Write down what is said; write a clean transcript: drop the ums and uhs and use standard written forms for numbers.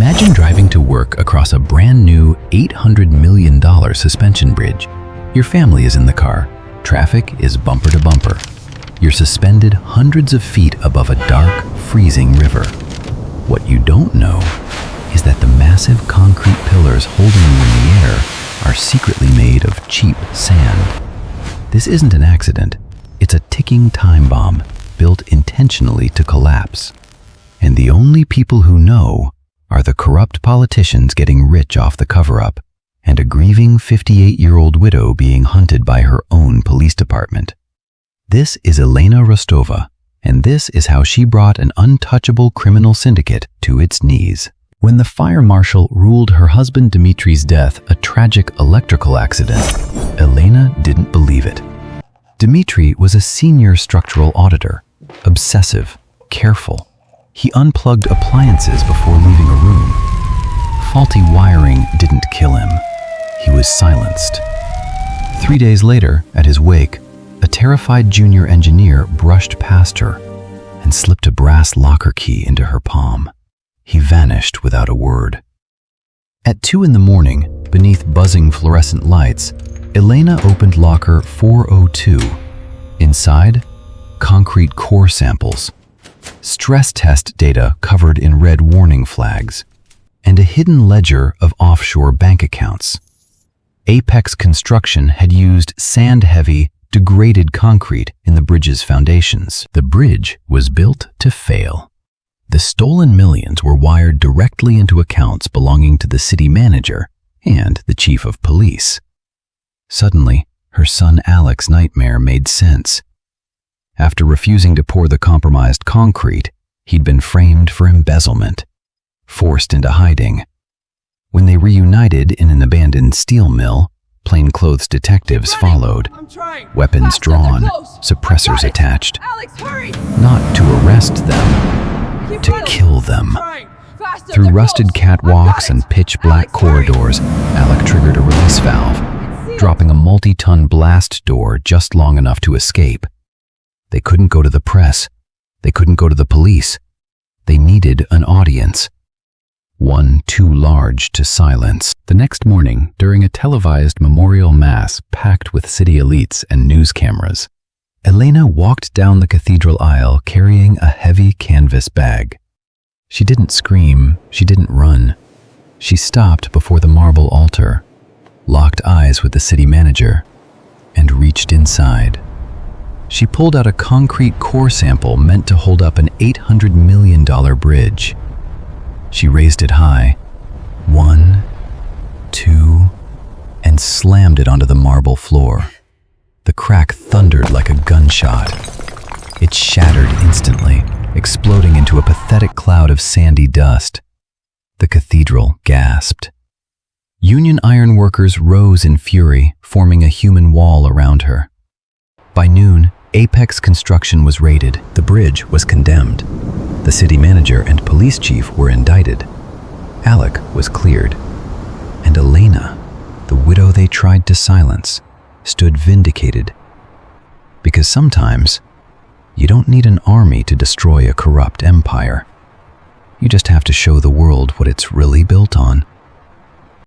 Imagine driving to work across a brand new $800 million suspension bridge. Your family is in the car. Traffic is bumper to bumper. You're suspended hundreds of feet above a dark, freezing river. What you don't know is that the massive concrete pillars holding you in the air are secretly made of cheap sand. This isn't an accident. It's a ticking time bomb built intentionally to collapse. And the only people who know are the corrupt politicians getting rich off the cover-up and a grieving 58-year-old widow being hunted by her own police department. This is Elena Rostova, and this is how she brought an untouchable criminal syndicate to its knees. When the fire marshal ruled her husband Dmitri's death a tragic electrical accident, Elena didn't believe it. Dmitri was a senior structural auditor, obsessive, careful. He unplugged appliances before leaving a room. Faulty wiring didn't kill him. He was silenced. 3 days later, at his wake, a terrified junior engineer brushed past her and slipped a brass locker key into her palm. He vanished without a word. At 2 a.m, beneath buzzing fluorescent lights, Elena opened locker 402. Inside, concrete core samples, stress test data covered in red warning flags, and a hidden ledger of offshore bank accounts. Apex Construction had used sand-heavy, degraded concrete in the bridge's foundations. The bridge was built to fail. The stolen millions were wired directly into accounts belonging to the city manager and the chief of police. Suddenly, her son Alex's nightmare made sense. After refusing to pour the compromised concrete, he'd been framed for embezzlement, forced into hiding. When they reunited in an abandoned steel mill, plainclothes detectives followed, weapons drawn, suppressors attached. Not to arrest them, to kill them. Through rusted catwalks and pitch-black corridors, Alec triggered a release valve, dropping a multi-ton blast door just long enough to escape. They couldn't go to the press. They couldn't go to the police. They needed an audience. One too large to silence. The next morning, during a televised memorial mass packed with city elites and news cameras, Elena walked down the cathedral aisle carrying a heavy canvas bag. She didn't scream, she didn't run. She stopped before the marble altar, locked eyes with the city manager, and reached inside. She pulled out a concrete core sample meant to hold up an $800 million bridge. She raised it high, 1, 2, and slammed it onto the marble floor. The crack thundered like a gunshot. It shattered instantly, exploding into a pathetic cloud of sandy dust. The cathedral gasped. Union ironworkers rose in fury, forming a human wall around her. By noon, Apex Construction was raided. The bridge was condemned. The city manager and police chief were indicted. Alec was cleared. And Elena, the widow they tried to silence, stood vindicated. Because sometimes, you don't need an army to destroy a corrupt empire. You just have to show the world what it's really built on.